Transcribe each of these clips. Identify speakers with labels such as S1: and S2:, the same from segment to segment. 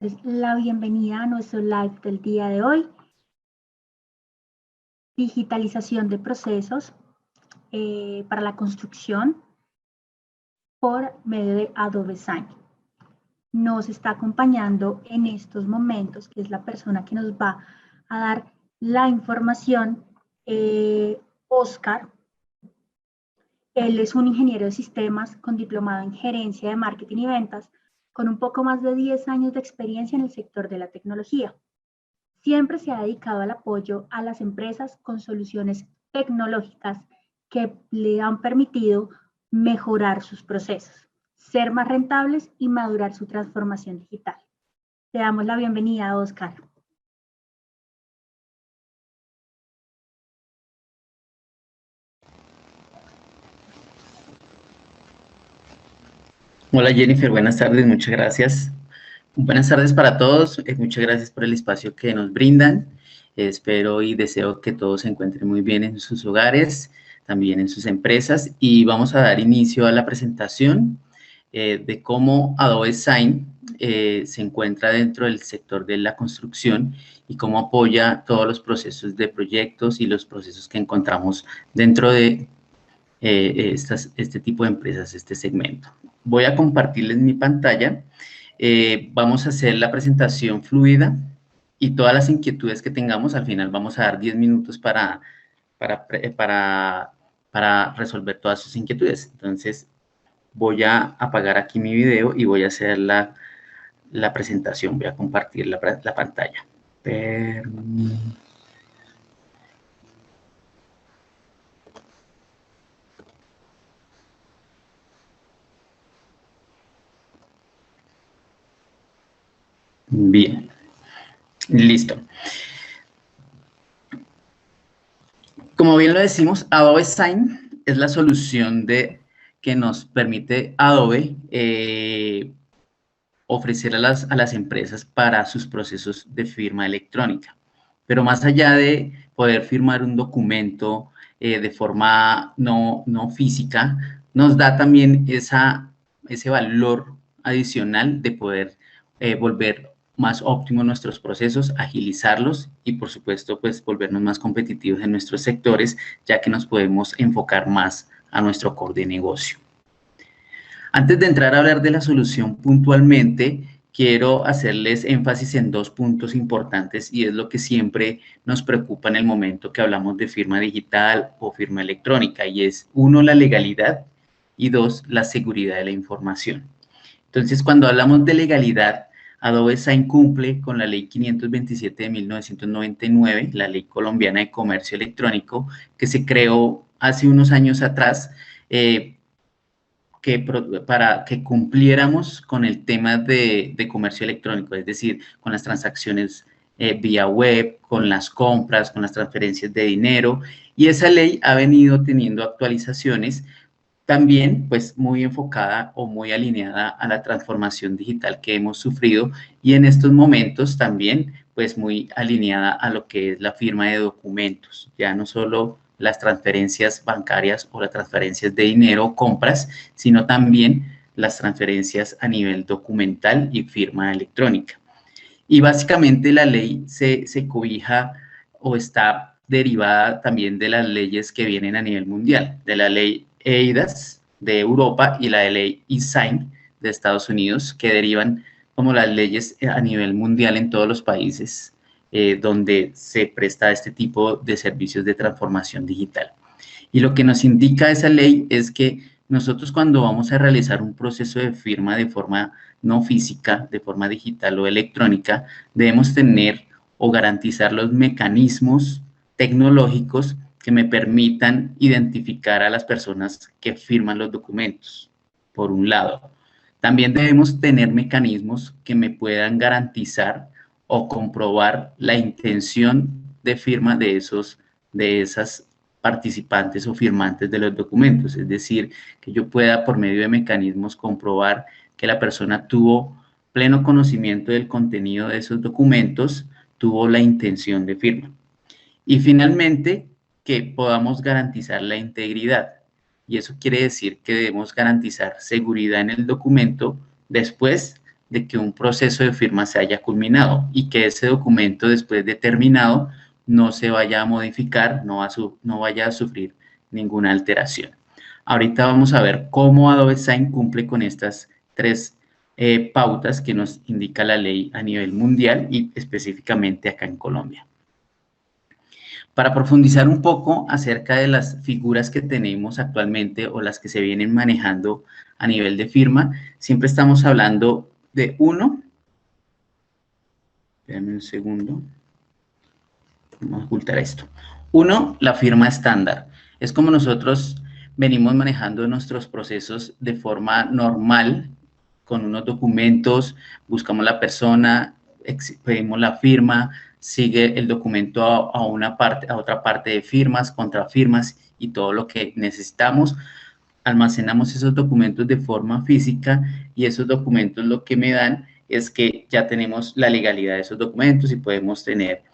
S1: La bienvenida a nuestro live del día de hoy, digitalización de procesos para la construcción por medio de Adobe Sign. Nos está acompañando en estos momentos, que es la persona que nos va a dar la información, Oscar. Él es un ingeniero de sistemas con diplomado en gerencia de marketing y ventas, con un poco más de 10 años de experiencia en el sector de la tecnología. Siempre se ha dedicado al apoyo a las empresas con soluciones tecnológicas que le han permitido mejorar sus procesos, ser más rentables y madurar su transformación digital. Te damos la bienvenida, Oscar.
S2: Hola Jennifer, buenas tardes, muchas gracias. Buenas tardes para todos, muchas gracias por el espacio que nos brindan. Espero y deseo que todos se encuentren muy bien en sus hogares, también en sus empresas, y vamos a dar inicio a la presentación de cómo Adobe Sign se encuentra dentro del sector de la construcción y cómo apoya todos los procesos de proyectos y los procesos que encontramos dentro de este tipo de empresas, este segmento. Voy a compartirles mi pantalla. Vamos a hacer la presentación fluida y todas las inquietudes que tengamos, al final vamos a dar 10 minutos para resolver todas sus inquietudes. Entonces, voy a apagar aquí mi video y voy a hacer la presentación. Voy a compartir la pantalla. Bien, listo. Como bien lo decimos, Adobe Sign es la solución que nos permite Adobe ofrecer a las empresas para sus procesos de firma electrónica. Pero más allá de poder firmar un documento de forma no física, nos da también ese valor adicional de poder volver más óptimos nuestros procesos, agilizarlos y, por supuesto, pues volvernos más competitivos en nuestros sectores, ya que nos podemos enfocar más a nuestro core de negocio. Antes de entrar a hablar de la solución puntualmente, quiero hacerles énfasis en dos puntos importantes y es lo que siempre nos preocupa en el momento que hablamos de firma digital o firma electrónica, y es, uno, la legalidad y dos, la seguridad de la información. Entonces, cuando hablamos de legalidad, Adobe Sign cumple con la Ley 527 de 1999, la Ley Colombiana de Comercio Electrónico, que se creó hace unos años atrás, para que cumpliéramos con el tema de comercio electrónico, es decir, con las transacciones vía web, con las compras, con las transferencias de dinero, y esa ley ha venido teniendo actualizaciones también, pues, muy enfocada o muy alineada a la transformación digital que hemos sufrido, y en estos momentos también, pues, muy alineada a lo que es la firma de documentos, ya no solo las transferencias bancarias o las transferencias de dinero o compras, sino también las transferencias a nivel documental y firma electrónica. Y básicamente la ley se cobija o está derivada también de las leyes que vienen a nivel mundial, de la ley eIDAS de Europa y la de ley eSign de Estados Unidos, que derivan como las leyes a nivel mundial en todos los países donde se presta este tipo de servicios de transformación digital. Y lo que nos indica esa ley es que nosotros, cuando vamos a realizar un proceso de firma de forma no física, de forma digital o electrónica, debemos tener o garantizar los mecanismos tecnológicos que me permitan identificar a las personas que firman los documentos, por un lado. También debemos tener mecanismos que me puedan garantizar o comprobar la intención de firma de esas participantes o firmantes de los documentos, es decir, que yo pueda, por medio de mecanismos, comprobar que la persona tuvo pleno conocimiento del contenido de esos documentos, tuvo la intención de firma. Y finalmente, que podamos garantizar la integridad. Y eso quiere decir que debemos garantizar seguridad en el documento después de que un proceso de firma se haya culminado y que ese documento, después de terminado, no se vaya a modificar, no vaya a sufrir ninguna alteración. Ahorita vamos a ver cómo Adobe Sign cumple con estas tres pautas que nos indica la ley a nivel mundial y específicamente acá en Colombia. Para profundizar un poco acerca de las figuras que tenemos actualmente o las que se vienen manejando a nivel de firma, siempre estamos hablando de uno. Espérame un segundo. Vamos a ocultar esto. Uno, la firma estándar. Es como nosotros venimos manejando nuestros procesos de forma normal, con unos documentos, buscamos la persona, pedimos la firma, sigue el documento a otra parte de firmas, contrafirmas y todo lo que necesitamos. Almacenamos esos documentos de forma física y esos documentos lo que me dan es que ya tenemos la legalidad de esos documentos y podemos tener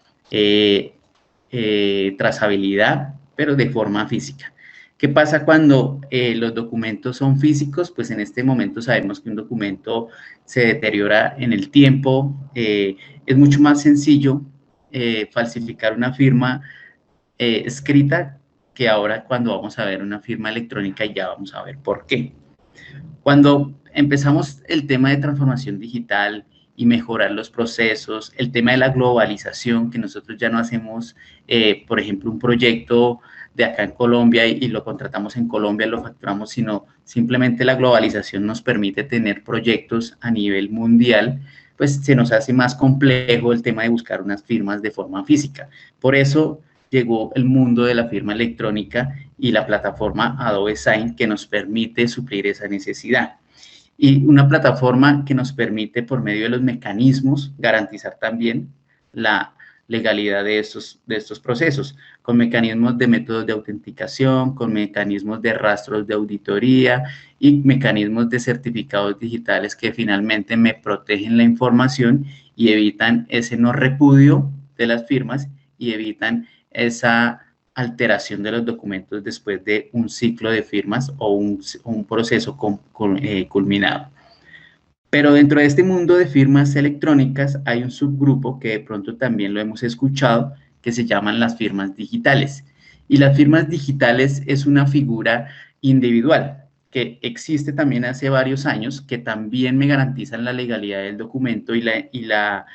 S2: trazabilidad, pero de forma física. ¿Qué pasa cuando los documentos son físicos? Pues en este momento sabemos que un documento se deteriora en el tiempo. Es mucho más sencillo falsificar una firma escrita que ahora cuando vamos a ver una firma electrónica y ya vamos a ver por qué. Cuando empezamos el tema de transformación digital y mejorar los procesos, el tema de la globalización, que nosotros ya no hacemos, por ejemplo, un proyecto de acá en Colombia y lo contratamos en Colombia, lo facturamos, sino simplemente la globalización nos permite tener proyectos a nivel mundial, pues se nos hace más complejo el tema de buscar unas firmas de forma física. Por eso llegó el mundo de la firma electrónica y la plataforma Adobe Sign que nos permite suplir esa necesidad. Y una plataforma que nos permite, por medio de los mecanismos, garantizar también la legalidad de estos procesos, con mecanismos de métodos de autenticación, con mecanismos de rastros de auditoría y mecanismos de certificados digitales que finalmente me protegen la información y evitan ese no repudio de las firmas y evitan esa alteración de los documentos después de un ciclo de firmas o un proceso culminado. Pero dentro de este mundo de firmas electrónicas hay un subgrupo que de pronto también lo hemos escuchado, que se llaman las firmas digitales. Y las firmas digitales es una figura individual que existe también hace varios años, que también me garantizan la legalidad del documento y la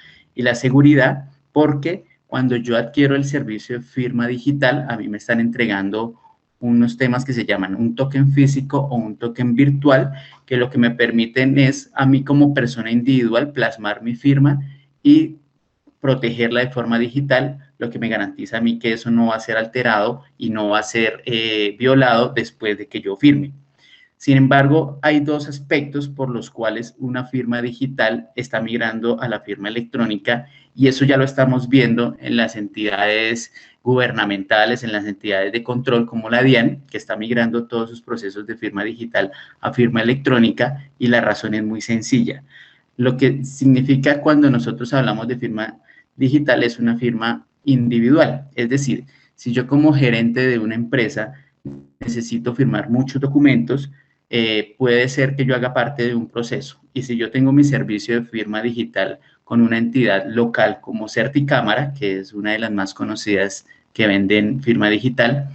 S2: seguridad, porque cuando yo adquiero el servicio de firma digital, a mí me están entregando unos temas que se llaman un token físico o un token virtual, que lo que me permiten es a mí como persona individual plasmar mi firma y protegerla de forma digital, lo que me garantiza a mí que eso no va a ser alterado y no va a ser violado después de que yo firme. Sin embargo, hay dos aspectos por los cuales una firma digital está migrando a la firma electrónica y eso ya lo estamos viendo en las entidades gubernamentales, en las entidades de control como la DIAN, que está migrando todos sus procesos de firma digital a firma electrónica y la razón es muy sencilla. Lo que significa cuando nosotros hablamos de firma digital es una firma individual, es decir, si yo como gerente de una empresa necesito firmar muchos documentos, puede ser que yo haga parte de un proceso. Y si yo tengo mi servicio de firma digital con una entidad local como Certicámara, que es una de las más conocidas que venden firma digital,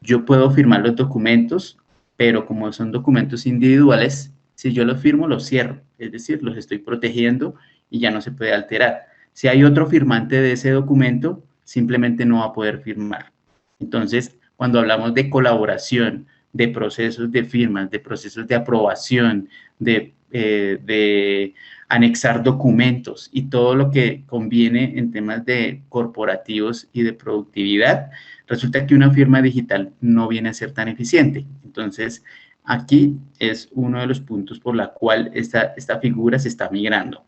S2: yo puedo firmar los documentos, pero como son documentos individuales, si yo los firmo, los cierro. Es decir, los estoy protegiendo y ya no se puede alterar. Si hay otro firmante de ese documento, simplemente no va a poder firmar. Entonces, cuando hablamos de colaboración, de procesos de firmas, de procesos de aprobación, de anexar documentos y todo lo que conviene en temas de corporativos y de productividad, resulta que una firma digital no viene a ser tan eficiente. Entonces, aquí es uno de los puntos por la cual esta figura se está migrando.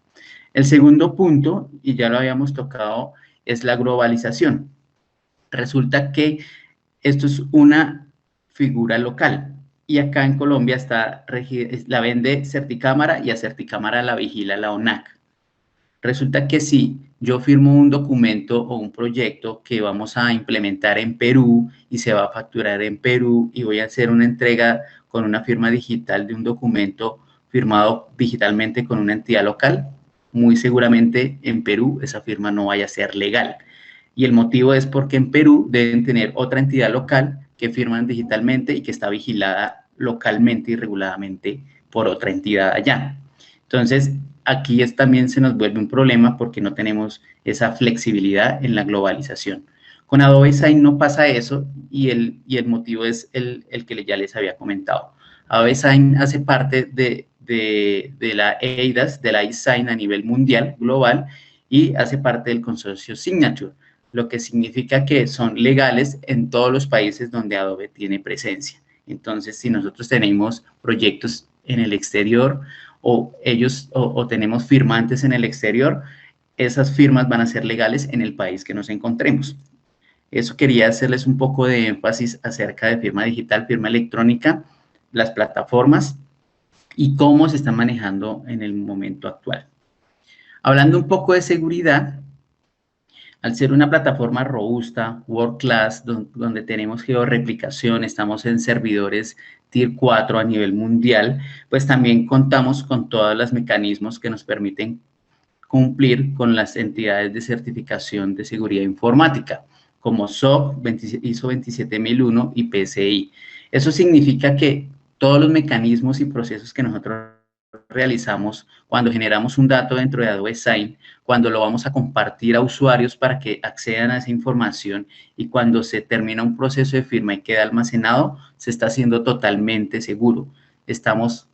S2: El segundo punto, y ya lo habíamos tocado, es la globalización. Resulta que esto es una figura local y acá en Colombia la vende Certicámara y a Certicámara la vigila la ONAC. Resulta que si yo firmo un documento o un proyecto que vamos a implementar en Perú y se va a facturar en Perú y voy a hacer una entrega con una firma digital de un documento firmado digitalmente con una entidad local, muy seguramente en Perú esa firma no vaya a ser legal. Y el motivo es porque en Perú deben tener otra entidad local que firman digitalmente y que está vigilada localmente y reguladamente por otra entidad allá. Entonces, aquí también se nos vuelve un problema porque no tenemos esa flexibilidad en la globalización. Con Adobe Sign no pasa eso y el motivo es el que ya les había comentado. Adobe Sign hace parte de la EIDAS, de la eSign a nivel mundial, global, y hace parte del consorcio Signature, lo que significa que son legales en todos los países donde Adobe tiene presencia. Entonces, si nosotros tenemos proyectos en el exterior o tenemos firmantes en el exterior, esas firmas van a ser legales en el país que nos encontremos. Eso quería hacerles un poco de énfasis acerca de firma digital, firma electrónica, las plataformas y cómo se están manejando en el momento actual. Hablando un poco de seguridad, al ser una plataforma robusta, world class, donde tenemos georreplicación, estamos en servidores Tier 4 a nivel mundial, pues también contamos con todos los mecanismos que nos permiten cumplir con las entidades de certificación de seguridad informática, como SOC, ISO 27001 y PCI. Eso significa que todos los mecanismos y procesos que nosotros realizamos cuando generamos un dato dentro de Adobe Sign, cuando lo vamos a compartir a usuarios para que accedan a esa información y cuando se termina un proceso de firma y queda almacenado, se está haciendo totalmente seguro. Estamos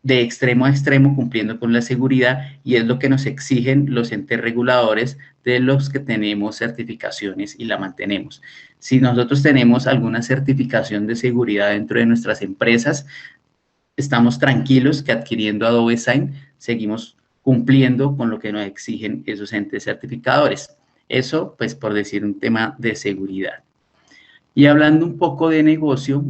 S2: de extremo a extremo cumpliendo con la seguridad y es lo que nos exigen los entes reguladores de los que tenemos certificaciones y la mantenemos. Si nosotros tenemos alguna certificación de seguridad dentro de nuestras empresas, estamos tranquilos que adquiriendo Adobe Sign seguimos cumpliendo con lo que nos exigen esos entes certificadores. Eso, pues, por decir un tema de seguridad. Y hablando un poco de negocio,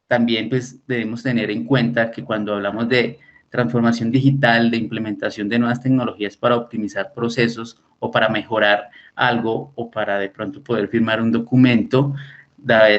S2: también pues debemos tener en cuenta que cuando hablamos de transformación digital, de implementación de nuevas tecnologías para optimizar procesos o para mejorar algo o para de pronto poder firmar un documento,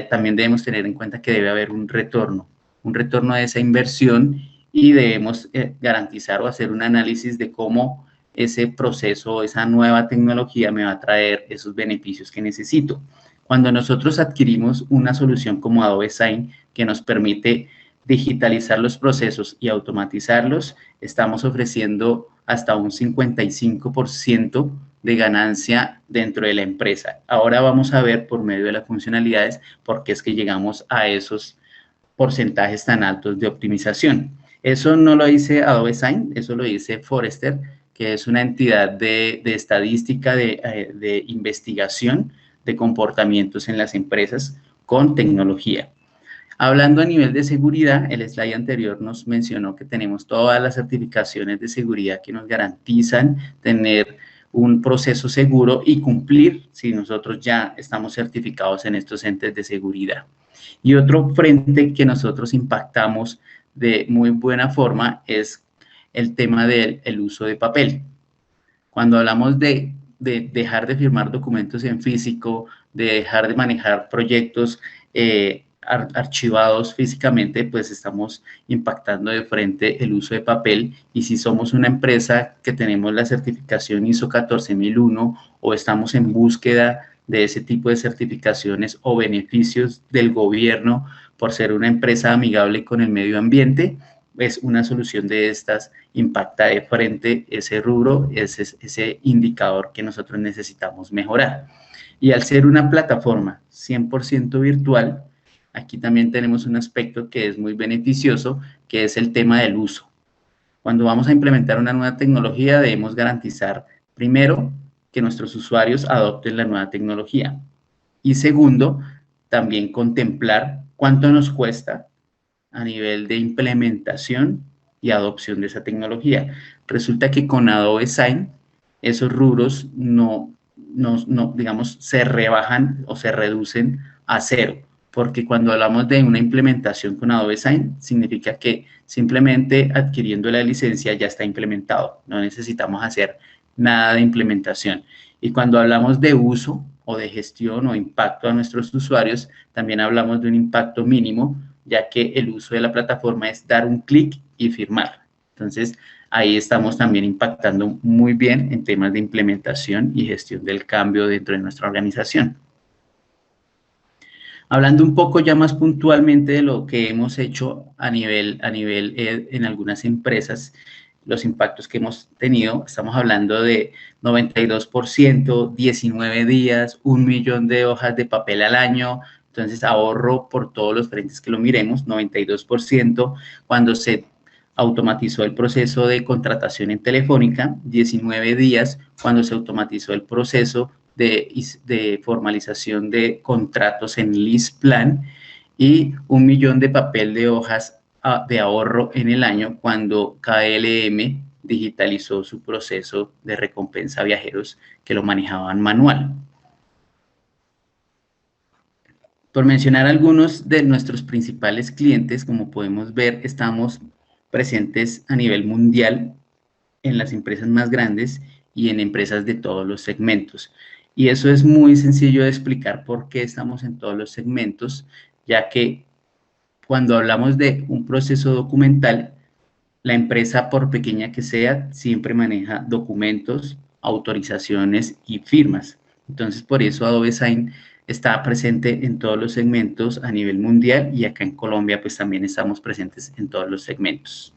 S2: también debemos tener en cuenta que debe haber un retorno de esa inversión y debemos garantizar o hacer un análisis de cómo ese proceso, esa nueva tecnología me va a traer esos beneficios que necesito. Cuando nosotros adquirimos una solución como Adobe Sign que nos permite digitalizar los procesos y automatizarlos, estamos ofreciendo hasta un 55% de ganancia dentro de la empresa. Ahora vamos a ver por medio de las funcionalidades por qué es que llegamos a esos porcentajes tan altos de optimización. Eso no lo dice Adobe Sign, eso lo dice Forrester, que es una entidad de estadística, de investigación de comportamientos en las empresas con tecnología. Hablando a nivel de seguridad, el slide anterior nos mencionó que tenemos todas las certificaciones de seguridad que nos garantizan tener un proceso seguro y cumplir si nosotros ya estamos certificados en estos entes de seguridad. Y otro frente que nosotros impactamos de muy buena forma es el tema del uso de papel. Cuando hablamos de dejar de firmar documentos en físico, de dejar de manejar proyectos archivados físicamente, pues estamos impactando de frente el uso de papel. Y si somos una empresa que tenemos la certificación ISO 14001 o estamos en búsqueda de ese tipo de certificaciones o beneficios del gobierno por ser una empresa amigable con el medio ambiente, pues una solución de estas impacta de frente ese rubro, ese indicador que nosotros necesitamos mejorar. Y al ser una plataforma 100% virtual, aquí también tenemos un aspecto que es muy beneficioso, que es el tema del uso. Cuando vamos a implementar una nueva tecnología, debemos garantizar, primero, que nuestros usuarios adopten la nueva tecnología. Y segundo, también contemplar cuánto nos cuesta a nivel de implementación y adopción de esa tecnología. Resulta que con Adobe Sign, esos rubros digamos, se rebajan o se reducen a cero, porque cuando hablamos de una implementación con Adobe Sign, significa que simplemente adquiriendo la licencia ya está implementado, no necesitamos hacer nada de implementación. Y cuando hablamos de uso o de gestión o impacto a nuestros usuarios, también hablamos de un impacto mínimo, ya que el uso de la plataforma es dar un clic y firmar. Entonces, ahí estamos también impactando muy bien en temas de implementación y gestión del cambio dentro de nuestra organización. Hablando un poco ya más puntualmente de lo que hemos hecho a nivel en algunas empresas, los impactos que hemos tenido, estamos hablando de 92%, 19 días, 1 millón de hojas de papel al año, entonces ahorro por todos los frentes que lo miremos, 92%, cuando se automatizó el proceso de contratación en Telefónica, 19 días, cuando se automatizó el proceso de formalización de contratos en LeasePlan y 1 millón de papel de hojas de ahorro en el año cuando KLM digitalizó su proceso de recompensa a viajeros que lo manejaban manual. Por mencionar algunos de nuestros principales clientes, como podemos ver, estamos presentes a nivel mundial en las empresas más grandes y en empresas de todos los segmentos. Y eso es muy sencillo de explicar por qué estamos en todos los segmentos, ya que cuando hablamos de un proceso documental, la empresa, por pequeña que sea, siempre maneja documentos, autorizaciones y firmas. Entonces, por eso Adobe Sign está presente en todos los segmentos a nivel mundial y acá en Colombia, pues también estamos presentes en todos los segmentos.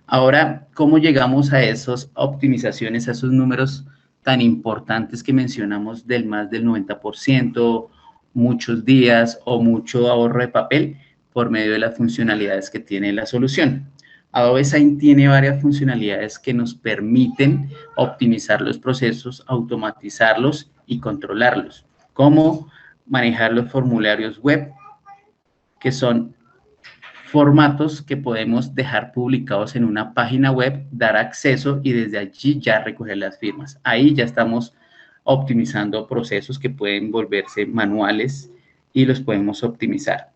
S2: Ahora, ¿cómo llegamos a esas optimizaciones, a esos números tan importantes que mencionamos del más del 90%, muchos días o mucho ahorro de papel? Por medio de las funcionalidades que tiene la solución. Adobe Sign tiene varias funcionalidades que nos permiten optimizar los procesos, automatizarlos y controlarlos, como manejar los formularios web, que son formatos que podemos dejar publicados en una página web, dar acceso y desde allí ya recoger las firmas. Ahí ya estamos optimizando procesos que pueden volverse manuales y los podemos optimizar.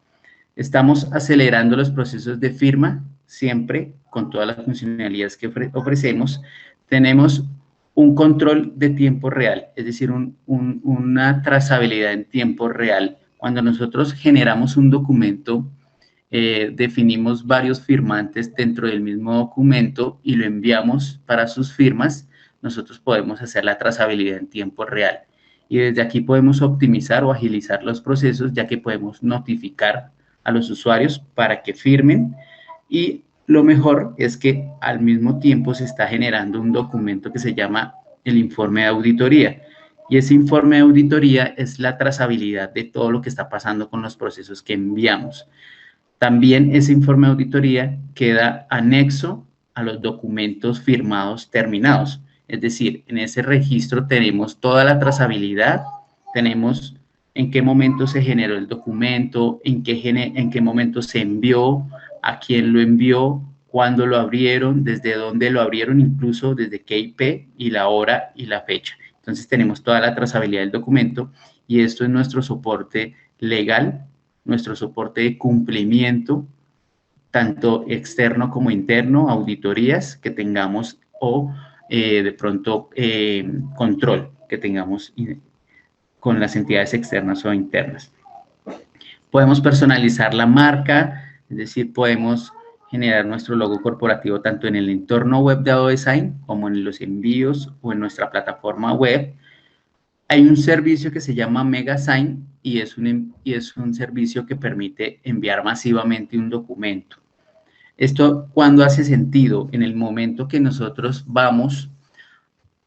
S2: Estamos acelerando los procesos de firma, siempre con todas las funcionalidades que ofrecemos. Tenemos un control de tiempo real, es decir, una trazabilidad en tiempo real. Cuando nosotros generamos un documento, definimos varios firmantes dentro del mismo documento y lo enviamos para sus firmas, nosotros podemos hacer la trazabilidad en tiempo real. Y desde aquí podemos optimizar o agilizar los procesos, ya que podemos notificar a los usuarios para que firmen y lo mejor es que al mismo tiempo se está generando un documento que se llama el informe de auditoría y ese informe de auditoría es la trazabilidad de todo lo que está pasando con los procesos que enviamos. También ese informe de auditoría queda anexo a los documentos firmados terminados, es decir, en ese registro tenemos toda la trazabilidad, tenemos en qué momento se generó el documento, en qué momento se envió, a quién lo envió, cuándo lo abrieron, desde dónde lo abrieron, incluso desde qué IP y la hora y la fecha. Entonces tenemos toda la trazabilidad del documento y esto es nuestro soporte legal, nuestro soporte de cumplimiento, tanto externo como interno, auditorías que tengamos o de pronto control que tengamos con las entidades externas o internas. Podemos personalizar la marca, es decir, podemos generar nuestro logo corporativo tanto en el entorno web de Adobe Sign como en los envíos o en nuestra plataforma web. Hay un servicio que se llama MegaSign y es un servicio que permite enviar masivamente un documento. Esto, ¿cuándo hace sentido? En el momento que nosotros vamos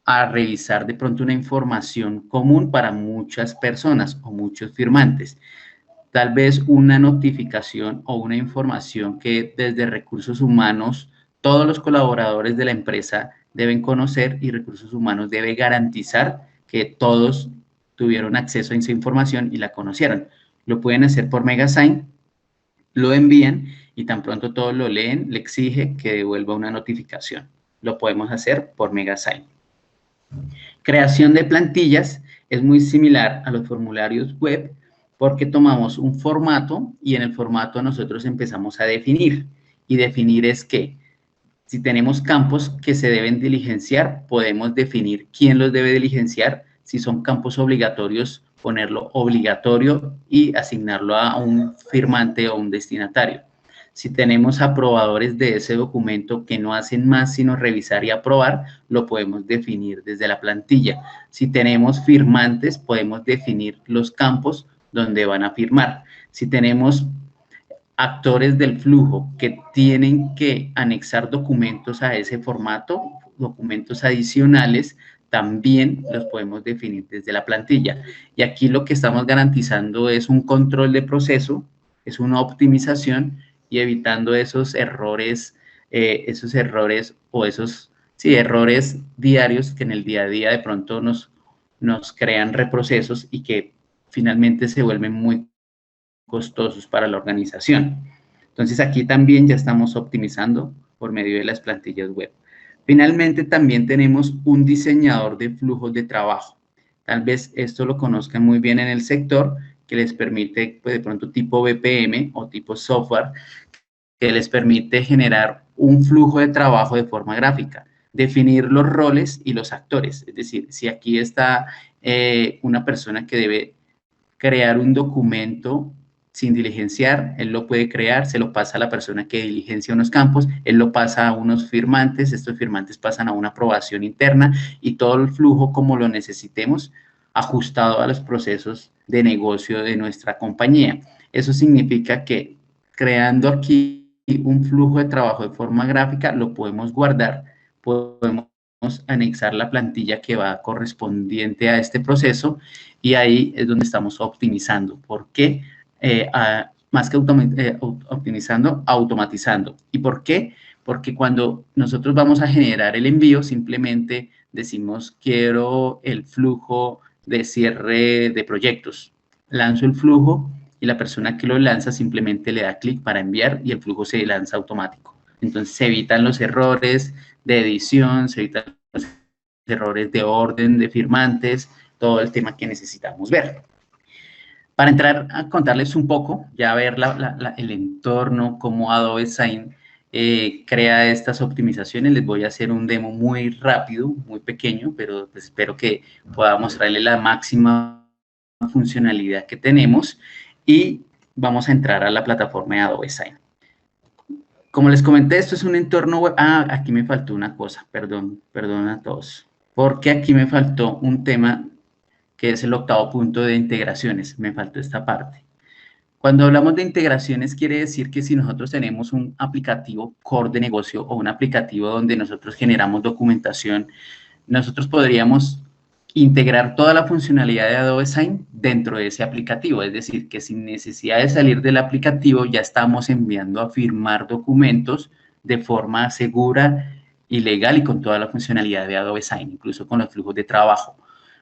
S2: a revisar de pronto una información común para muchas personas o muchos firmantes. Tal vez una notificación o una información que desde recursos humanos todos los colaboradores de la empresa deben conocer y recursos humanos debe garantizar que todos tuvieron acceso a esa información y la conocieron. Lo pueden hacer por MegaSign, lo envían y tan pronto todos lo leen, le exige que devuelva una notificación. Lo podemos hacer por MegaSign. Creación de plantillas es muy similar a los formularios web porque tomamos un formato y en el formato nosotros empezamos a definir. Y definir es que si tenemos campos que se deben diligenciar, podemos definir quién los debe diligenciar. Si son campos obligatorios, ponerlo obligatorio y asignarlo a un firmante o un destinatario. Si tenemos aprobadores de ese documento que no hacen más sino revisar y aprobar, lo podemos definir desde la plantilla. Si tenemos firmantes, podemos definir los campos donde van a firmar. Si tenemos actores del flujo que tienen que anexar documentos a ese formato, documentos adicionales, también los podemos definir desde la plantilla. Y aquí lo que estamos garantizando es un control de proceso, es una optimización y evitando esos errores o esos errores diarios que en el día a día de pronto nos crean reprocesos y que finalmente se vuelven muy costosos para la organización. Entonces aquí también ya estamos optimizando por medio de las plantillas web. Finalmente también tenemos un diseñador de flujos de trabajo. Tal vez esto lo conozcan muy bien en el sector, que les permite, pues de pronto tipo BPM o tipo software, que les permite generar un flujo de trabajo de forma gráfica, definir los roles y los actores. Es decir, si aquí está una persona que debe crear un documento sin diligenciar, él lo puede crear, se lo pasa a la persona que diligencia unos campos, él lo pasa a unos firmantes, estos firmantes pasan a una aprobación interna y todo el flujo como lo necesitemos, ajustado a los procesos de negocio de nuestra compañía. Eso significa que creando aquí un flujo de trabajo de forma gráfica, lo podemos guardar, podemos anexar la plantilla que va correspondiente a este proceso y ahí es donde estamos optimizando. ¿Por qué? Más que optimizando, automatizando. ¿Y por qué? Porque cuando nosotros vamos a generar el envío, simplemente decimos quiero el flujo de cierre de proyectos. Lanzo el flujo y la persona que lo lanza simplemente le da clic para enviar y el flujo se lanza automático. Entonces se evitan los errores de edición, se evitan los errores de orden, de firmantes, todo el tema que necesitamos ver. Para entrar a contarles un poco, ya ver el entorno, cómo Adobe Sign crea estas optimizaciones, les voy a hacer un demo muy rápido, muy pequeño, pero pues espero que pueda mostrarles la máxima funcionalidad que tenemos y vamos a entrar a la plataforma de Adobe Sign. Como les comenté, esto es un entorno web. Ah, aquí me faltó una cosa, perdón a todos, porque aquí me faltó un tema que es el octavo punto de integraciones, me faltó esta parte. Cuando hablamos de integraciones, quiere decir que si nosotros tenemos un aplicativo core de negocio o un aplicativo donde nosotros generamos documentación, nosotros podríamos integrar toda la funcionalidad de Adobe Sign dentro de ese aplicativo, es decir, que sin necesidad de salir del aplicativo ya estamos enviando a firmar documentos de forma segura y legal y con toda la funcionalidad de Adobe Sign, incluso con los flujos de trabajo.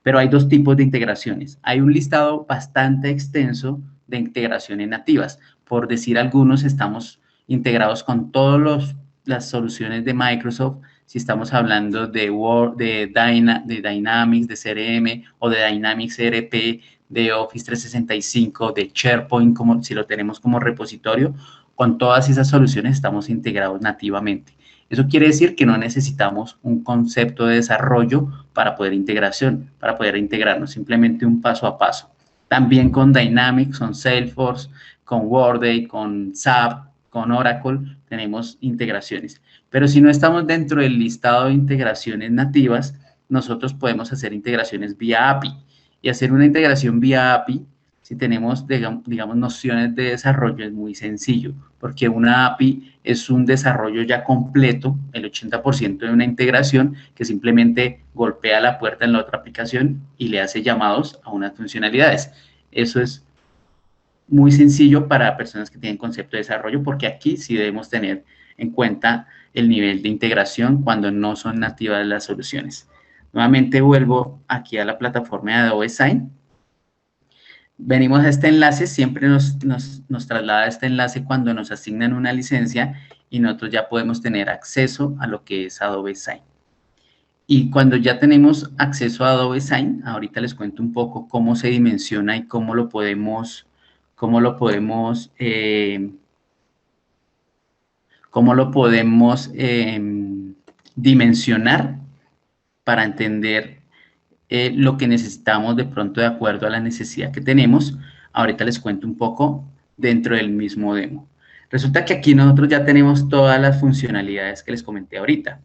S2: Pero hay dos tipos de integraciones. Hay un listado bastante extenso de integraciones nativas. Por decir algunos, estamos integrados con todas las soluciones de Microsoft. Si estamos hablando de Word, de Dynamics, de CRM o de Dynamics ERP, de Office 365, de SharePoint, como, si lo tenemos como repositorio, con todas esas soluciones estamos integrados nativamente. Eso quiere decir que no necesitamos un concepto de desarrollo para poder integrarnos, simplemente un paso a paso. También con Dynamics, con Salesforce, con Workday, con SAP, con Oracle, tenemos integraciones. Pero si no estamos dentro del listado de integraciones nativas, nosotros podemos hacer integraciones vía API. Y hacer una integración vía API, si tenemos, digamos, nociones de desarrollo, es muy sencillo, porque una API es un desarrollo ya completo, el 80% de una integración que simplemente golpea la puerta en la otra aplicación y le hace llamados a unas funcionalidades. Eso es muy sencillo para personas que tienen concepto de desarrollo, porque aquí sí debemos tener en cuenta el nivel de integración cuando no son nativas las soluciones. Nuevamente vuelvo aquí a la plataforma de Adobe Sign. Venimos a este enlace, siempre nos traslada a este enlace cuando nos asignan una licencia y nosotros ya podemos tener acceso a lo que es Adobe Sign. Y cuando ya tenemos acceso a Adobe Sign, ahorita les cuento un poco cómo se dimensiona y cómo lo podemos dimensionar para entender lo que necesitamos de pronto de acuerdo a la necesidad que tenemos. Ahorita les cuento un poco dentro del mismo demo. Resulta que aquí nosotros ya tenemos todas las funcionalidades que les comenté ahorita.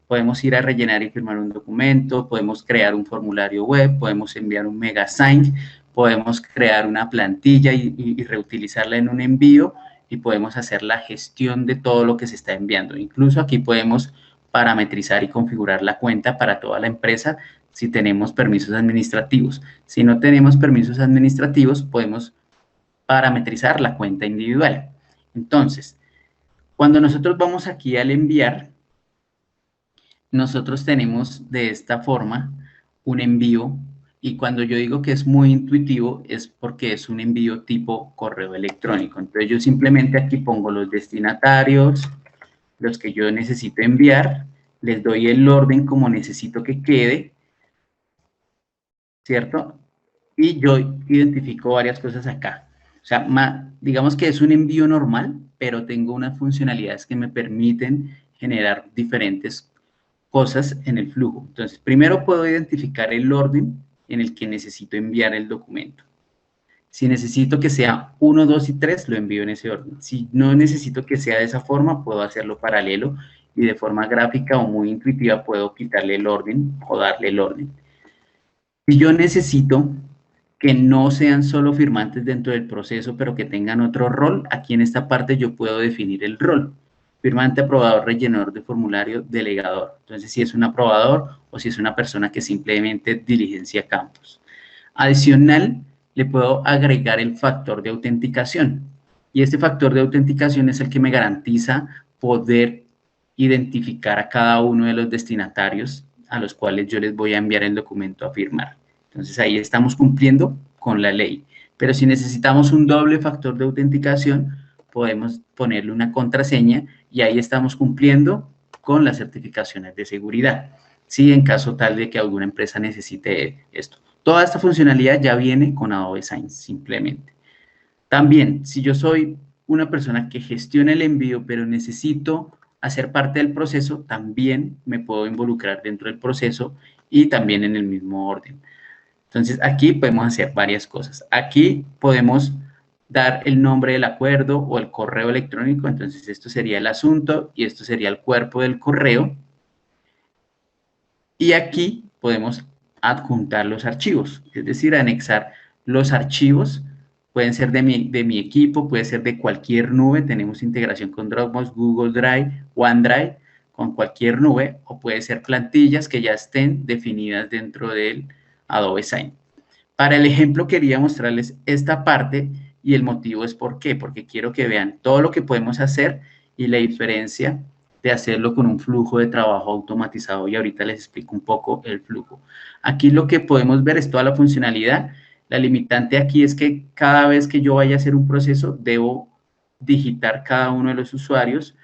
S2: Podemos ir a rellenar y firmar un documento, podemos crear un formulario web, podemos enviar un MegaSign, podemos crear una plantilla y reutilizarla en un envío y podemos hacer la gestión de todo lo que se está enviando. Incluso aquí podemos parametrizar y configurar la cuenta para toda la empresa si tenemos permisos administrativos. Si no tenemos permisos administrativos, podemos parametrizar la cuenta individual. Entonces, cuando nosotros vamos aquí al enviar, nosotros tenemos de esta forma un envío, y cuando yo digo que es muy intuitivo es porque es un envío tipo correo electrónico. Entonces yo simplemente aquí pongo los destinatarios, los que yo necesito enviar, les doy el orden como necesito que quede, ¿cierto? Y yo identifico varias cosas acá. O sea, digamos que es un envío normal, pero tengo unas funcionalidades que me permiten generar diferentes cosas en el flujo. Entonces, primero puedo identificar el orden en el que necesito enviar el documento. Si necesito que sea 1, 2 y 3, lo envío en ese orden. Si no necesito que sea de esa forma, puedo hacerlo paralelo y de forma gráfica o muy intuitiva puedo quitarle el orden o darle el orden. Si yo necesito que no sean solo firmantes dentro del proceso, pero que tengan otro rol, aquí en esta parte yo puedo definir el rol. Firmante, aprobador, rellenador de formulario, delegador. Entonces, si es un aprobador o si es una persona que simplemente diligencia campos. Adicional, le puedo agregar el factor de autenticación. Y este factor de autenticación es el que me garantiza poder identificar a cada uno de los destinatarios a los cuales yo les voy a enviar el documento a firmar. Entonces, ahí estamos cumpliendo con la ley. Pero si necesitamos un doble factor de autenticación, podemos ponerle una contraseña y ahí estamos cumpliendo con las certificaciones de seguridad. Sí, en caso tal de que alguna empresa necesite esto. Toda esta funcionalidad ya viene con Adobe Sign, simplemente. También, si yo soy una persona que gestiona el envío, pero necesito hacer parte del proceso, también me puedo involucrar dentro del proceso y también en el mismo orden. Entonces, aquí podemos hacer varias cosas. Aquí podemos dar el nombre del acuerdo o el correo electrónico. Entonces, esto sería el asunto y esto sería el cuerpo del correo. Y aquí podemos adjuntar los archivos, es decir, anexar los archivos. Pueden ser de mi equipo, puede ser de cualquier nube. Tenemos integración con Dropbox, Google Drive, OneDrive, con cualquier nube, o puede ser plantillas que ya estén definidas dentro del Adobe Sign. Para el ejemplo quería mostrarles esta parte y el motivo es ¿por qué? Porque quiero que vean todo lo que podemos hacer y la diferencia de hacerlo con un flujo de trabajo automatizado, y ahorita les explico un poco el flujo. Aquí lo que podemos ver es toda la funcionalidad. La limitante aquí es que cada vez que yo vaya a hacer un proceso, debo digitar cada uno de los usuarios,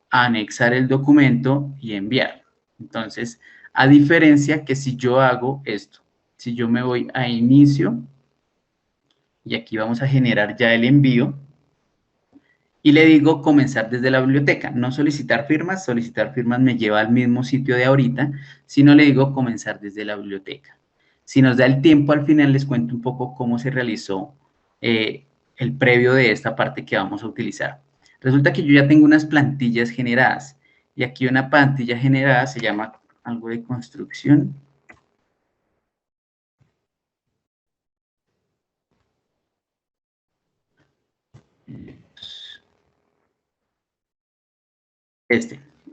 S2: anexar el documento y enviar. Entonces, a diferencia que si yo hago esto, si yo me voy a inicio, y aquí vamos a generar ya el envío, y le digo comenzar desde la biblioteca, no solicitar firmas me lleva al mismo sitio de ahorita, sino le digo comenzar desde la biblioteca. Si nos da el tiempo, al final les cuento un poco cómo se realizó el previo de esta parte que vamos a utilizar. Resulta que yo ya tengo unas plantillas generadas, y aquí una plantilla generada se llama algo de construcción.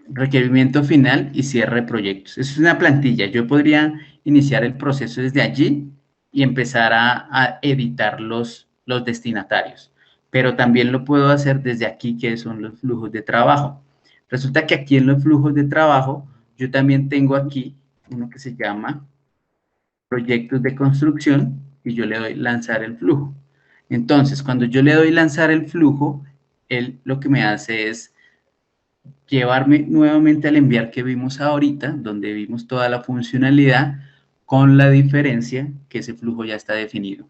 S2: Requerimiento final y cierre de proyectos. Es una plantilla. Yo podría iniciar el proceso desde allí y empezar a editar los destinatarios, pero también lo puedo hacer desde aquí, que son los flujos de trabajo. Resulta que aquí en los flujos de trabajo, yo también tengo aquí uno que se llama proyectos de construcción y yo le doy lanzar el flujo. Entonces, cuando yo le doy lanzar el flujo, él lo que me hace es llevarme nuevamente al enviar que vimos ahorita, donde vimos toda la funcionalidad, con la diferencia que ese flujo ya está definido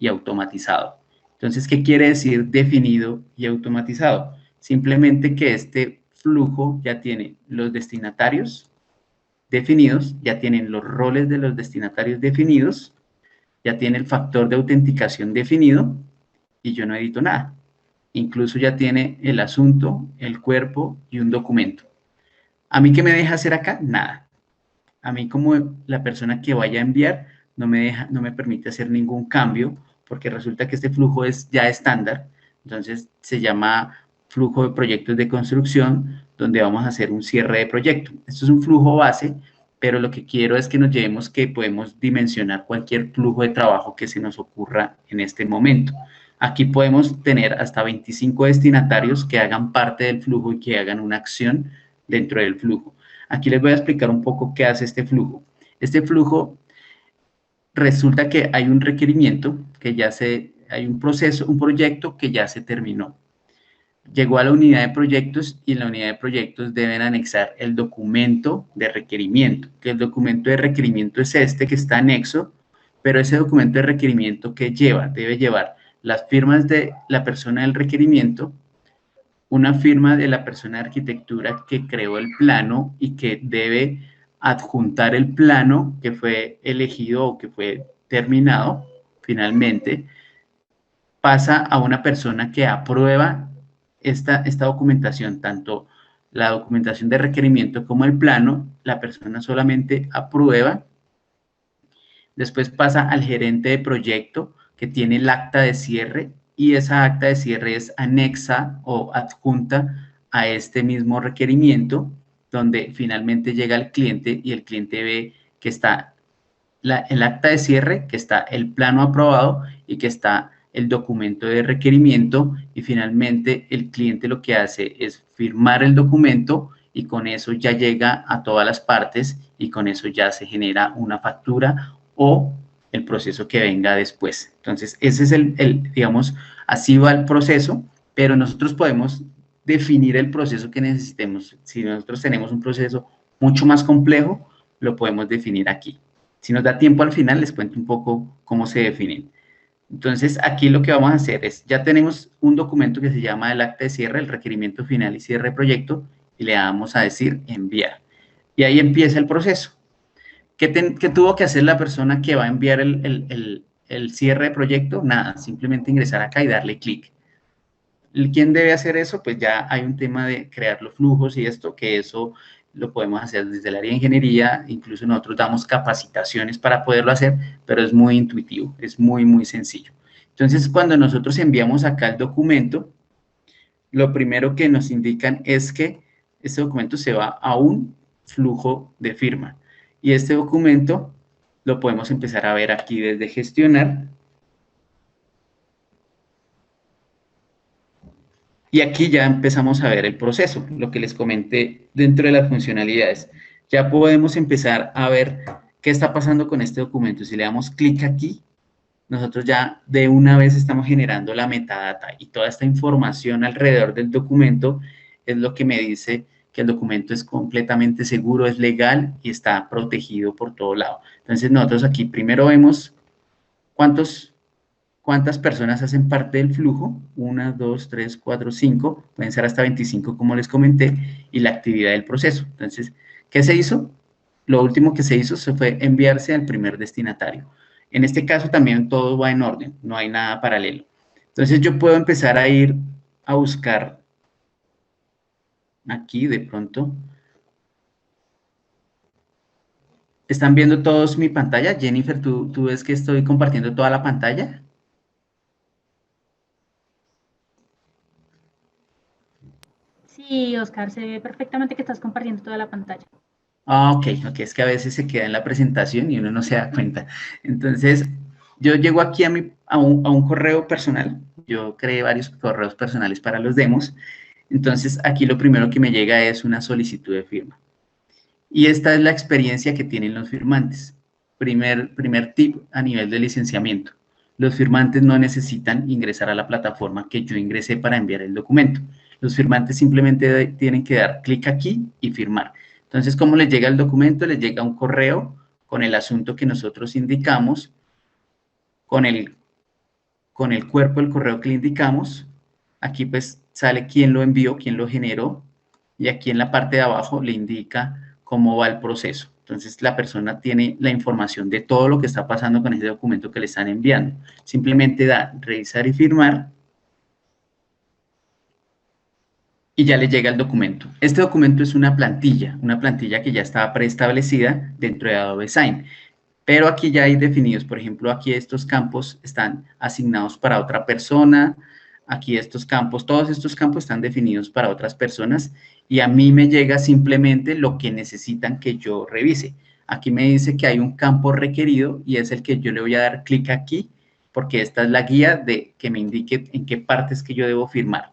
S2: y automatizado. Entonces, ¿qué quiere decir definido y automatizado? Simplemente que este flujo ya tiene los destinatarios definidos, ya tienen los roles de los destinatarios definidos, ya tiene el factor de autenticación definido y yo no edito nada. incluso ya tiene el asunto, el cuerpo y un documento. ¿A mí qué me deja hacer acá? Nada. A mí como la persona que vaya a enviar no me permite hacer ningún cambio porque resulta que este flujo es ya estándar, entonces se llama flujo de proyectos de construcción donde vamos a hacer un cierre de proyecto. Esto es un flujo base, pero lo que quiero es que nos llevemos que podemos dimensionar cualquier flujo de trabajo que se nos ocurra en este momento. Aquí podemos tener hasta 25 destinatarios que hagan parte del flujo y que hagan una acción dentro del flujo. Aquí les voy a explicar un poco qué hace este flujo. Este flujo resulta que hay un requerimiento, hay un proceso, un proyecto que ya se terminó. Llegó a la unidad de proyectos y en la unidad de proyectos deben anexar el documento de requerimiento, que el documento de requerimiento es este que está anexo, pero ese documento de requerimiento que debe llevar las firmas de la persona del requerimiento, una firma de la persona de arquitectura que creó el plano y que debe adjuntar el plano que fue elegido o que fue terminado finalmente, pasa a una persona que aprueba esta documentación, tanto la documentación de requerimiento como el plano, la persona solamente aprueba, después pasa al gerente de proyecto que tiene el acta de cierre y esa acta de cierre es anexa o adjunta a este mismo requerimiento, donde finalmente llega el cliente y el cliente ve que está el acta de cierre, que está el plano aprobado y que está el documento de requerimiento y finalmente el cliente lo que hace es firmar el documento y con eso ya llega a todas las partes y con eso ya se genera una factura o el proceso que venga después. Entonces, ese es digamos, así va el proceso, pero nosotros podemos definir el proceso que necesitemos. Si nosotros tenemos un proceso mucho más complejo, lo podemos definir aquí. Si nos da tiempo al final, les cuento un poco cómo se definen. Entonces, aquí lo que vamos a hacer es, ya tenemos un documento que se llama el acta de cierre, el requerimiento final y cierre de proyecto, y le vamos a decir enviar. Y ahí empieza el proceso. ¿Qué tuvo que hacer la persona que va a enviar el cierre de proyecto? Nada, simplemente ingresar acá y darle clic. ¿Quién debe hacer eso? Pues ya hay un tema de crear los flujos y esto, que eso lo podemos hacer desde el área de ingeniería, incluso nosotros damos capacitaciones para poderlo hacer, pero es muy intuitivo, es muy, muy sencillo. Entonces, cuando nosotros enviamos acá el documento, lo primero que nos indican es que este documento se va a un flujo de firma. Y este documento lo podemos empezar a ver aquí desde gestionar. Y aquí ya empezamos a ver el proceso, lo que les comenté dentro de las funcionalidades. Ya podemos empezar a ver qué está pasando con este documento. Si le damos clic aquí, nosotros ya de una vez estamos generando la metadata y toda esta información alrededor del documento es lo que me dice que el documento es completamente seguro, es legal y está protegido por todo lado. Entonces nosotros aquí primero vemos cuántas personas hacen parte del flujo, 1, 2, 3, 4, 5, pueden ser hasta 25 como les comenté, y la actividad del proceso. Entonces, ¿qué se hizo? Lo último que se hizo fue enviarse al primer destinatario. En este caso también todo va en orden, no hay nada paralelo. Entonces yo puedo empezar a ir a buscar aquí de pronto. ¿Están viendo todos mi pantalla? Jennifer, ¿tú ves que estoy compartiendo toda la pantalla?
S1: Sí, Oscar, se ve perfectamente que estás compartiendo toda la pantalla.
S2: Ah, ok, es que a veces se queda en la presentación y uno no se da cuenta. Entonces, yo llego aquí a un correo personal. Yo creé varios correos personales para los demos. Entonces, aquí lo primero que me llega es una solicitud de firma. Y esta es la experiencia que tienen los firmantes. Primer tip a nivel de licenciamiento. Los firmantes no necesitan ingresar a la plataforma que yo ingresé para enviar el documento. Los firmantes simplemente tienen que dar clic aquí y firmar. Entonces, ¿cómo les llega el documento? Les llega un correo con el asunto que nosotros indicamos, con el cuerpo del correo que le indicamos. Aquí pues sale quién lo envió, quién lo generó, y aquí en la parte de abajo le indica cómo va el proceso. Entonces la persona tiene la información de todo lo que está pasando con ese documento que le están enviando. Simplemente da revisar y firmar y ya le llega el documento. Este documento es una plantilla que ya estaba preestablecida dentro de Adobe Sign. Pero aquí ya hay definidos, por ejemplo, aquí estos campos están asignados para otra persona, aquí estos campos, todos estos campos están definidos para otras personas y a mí me llega simplemente lo que necesitan que yo revise. Aquí me dice que hay un campo requerido y es el que yo le voy a dar clic aquí porque esta es la guía de que me indique en qué partes que yo debo firmar.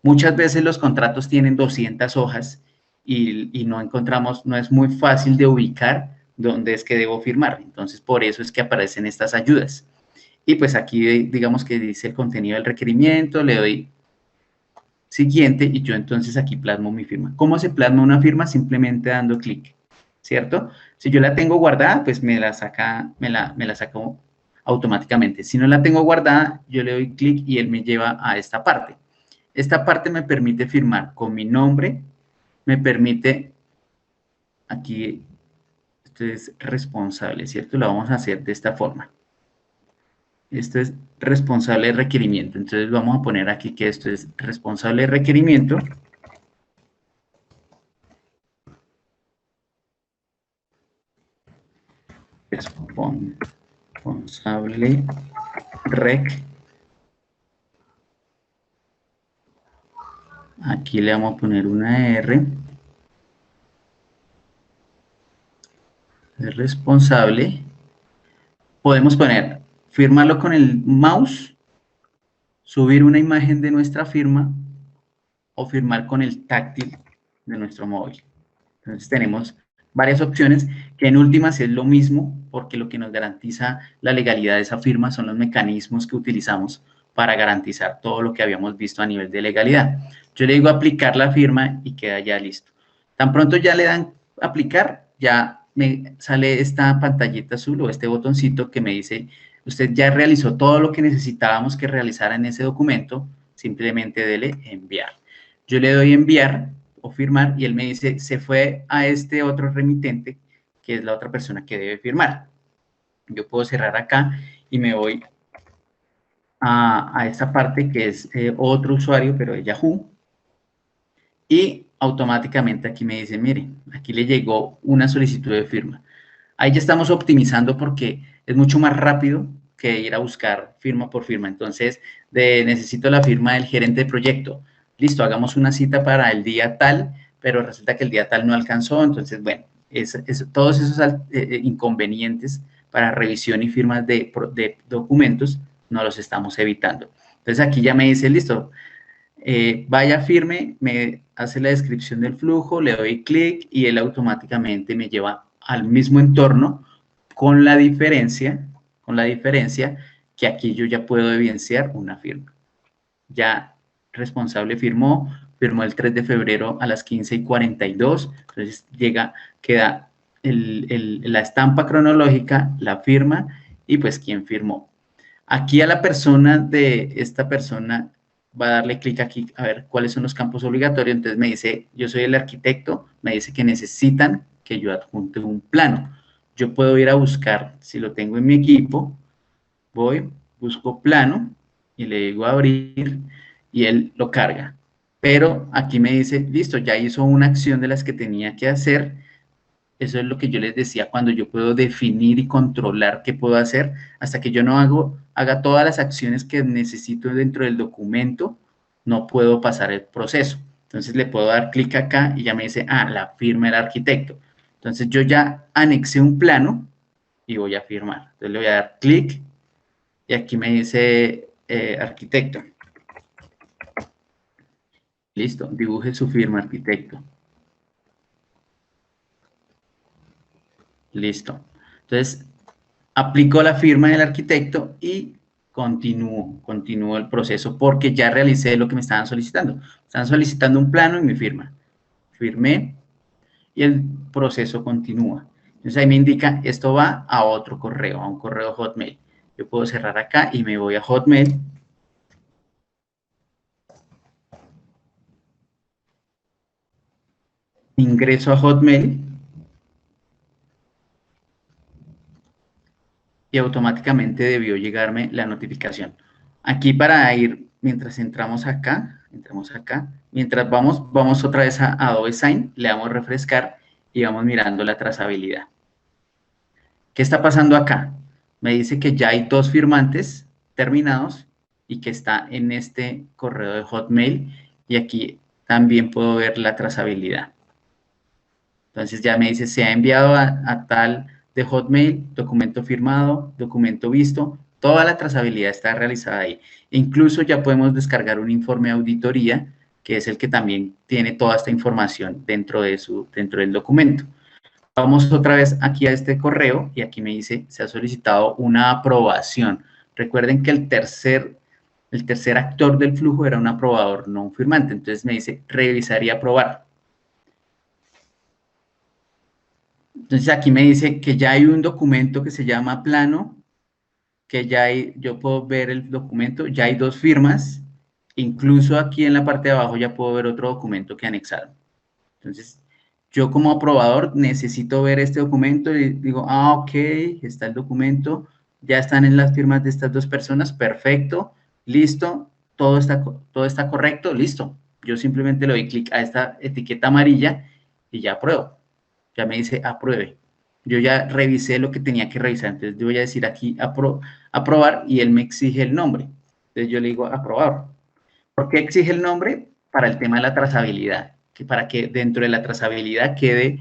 S2: Muchas veces los contratos tienen 200 hojas y no encontramos, no es muy fácil de ubicar dónde es que debo firmar. Entonces, por eso es que aparecen estas ayudas. Y pues aquí, digamos que dice el contenido del requerimiento, le doy siguiente y yo entonces aquí plasmo mi firma. ¿Cómo se plasma una firma? Simplemente dando clic, ¿cierto? Si yo la tengo guardada, pues me la saca automáticamente. Si no la tengo guardada, yo le doy clic y él me lleva a esta parte. Esta parte me permite firmar con mi nombre, me permite, aquí, esto es responsable, ¿cierto? Lo vamos a hacer de esta forma. Esto es responsable de requerimiento. Entonces vamos a poner aquí que esto es responsable de requerimiento. Responsable rec. Aquí le vamos a poner una R. Es responsable. Podemos poner, firmarlo con el mouse, subir una imagen de nuestra firma o firmar con el táctil de nuestro móvil. Entonces tenemos varias opciones que en últimas es lo mismo porque lo que nos garantiza la legalidad de esa firma son los mecanismos que utilizamos para garantizar todo lo que habíamos visto a nivel de legalidad. Yo le digo aplicar la firma y queda ya listo. Tan pronto ya le dan aplicar, ya me sale esta pantallita azul o este botoncito que me dice usted ya realizó todo lo que necesitábamos que realizara en ese documento, simplemente dele enviar. Yo le doy enviar o firmar y él me dice, se fue a este otro remitente, que es la otra persona que debe firmar. Yo puedo cerrar acá y me voy a esta parte que es otro usuario, pero de Yahoo. Y automáticamente aquí me dice, mire, aquí le llegó una solicitud de firma. Ahí ya estamos optimizando porque es mucho más rápido que ir a buscar firma por firma. Entonces, necesito la firma del gerente de proyecto. Listo, hagamos una cita para el día tal, pero resulta que el día tal no alcanzó. Entonces, bueno, todos esos inconvenientes para revisión y firmas de documentos no los estamos evitando. Entonces, aquí ya me dice, listo, vaya firme, me hace la descripción del flujo, le doy clic y él automáticamente me lleva al mismo entorno con la diferencia que aquí yo ya puedo evidenciar una firma. Ya responsable firmó el 3 de febrero a las 15:42, entonces queda la estampa cronológica, la firma y pues quién firmó. Aquí a la persona de esta persona va a darle clic aquí a ver cuáles son los campos obligatorios. Entonces me dice, yo soy el arquitecto, me dice que necesitan que yo adjunte un plano. Yo puedo ir a buscar, si lo tengo en mi equipo, voy, busco plano y le digo abrir y él lo carga. Pero aquí me dice, listo, ya hizo una acción de las que tenía que hacer. Eso es lo que yo les decía, cuando yo puedo definir y controlar qué puedo hacer, hasta que yo no haga todas las acciones que necesito dentro del documento, no puedo pasar el proceso. Entonces le puedo dar clic acá y ya me dice, la firma del arquitecto. Entonces yo ya anexé un plano y voy a firmar. Entonces le voy a dar clic y aquí me dice arquitecto. Listo, dibuje su firma, arquitecto. Listo. Entonces, aplico la firma del arquitecto y continúo el proceso porque ya realicé lo que me estaban solicitando. Están solicitando un plano y mi firma. Firmé y el proceso continúa. Entonces ahí me indica, esto va a otro correo, a un correo Hotmail. Yo puedo cerrar acá y me voy a Hotmail. Ingreso a Hotmail y automáticamente debió llegarme la notificación. Aquí para ir mientras entramos acá, mientras vamos otra vez a Adobe Sign, le damos refrescar y vamos mirando la trazabilidad. ¿Qué está pasando acá? Me dice que ya hay 2 firmantes terminados y que está en este correo de Hotmail, y aquí también puedo ver la trazabilidad. Entonces ya me dice, se ha enviado a tal de Hotmail, documento firmado, documento visto, toda la trazabilidad está realizada ahí. Incluso ya podemos descargar un informe de auditoría, que es el que también tiene toda esta información dentro del documento. Vamos otra vez aquí a este correo y aquí me dice, se ha solicitado una aprobación. Recuerden que el tercer actor del flujo era un aprobador, no un firmante. Entonces me dice, revisar y aprobar. Entonces aquí me dice que ya hay un documento que se llama plano, que ya hay, yo puedo ver el documento, ya hay 2 firmas, incluso aquí en la parte de abajo ya puedo ver otro documento que anexaron. Entonces, yo como aprobador necesito ver este documento y digo, ah, ok, está el documento, ya están en las firmas de estas 2 personas, perfecto, listo, todo está correcto, listo. Yo simplemente le doy clic a esta etiqueta amarilla y ya apruebo. Ya me dice apruebe. Yo ya revisé lo que tenía que revisar, entonces yo voy a decir aquí aprobar y él me exige el nombre. Entonces yo le digo aprobar. ¿Por qué exige el nombre? Para el tema de la trazabilidad, que para que dentro de la trazabilidad quede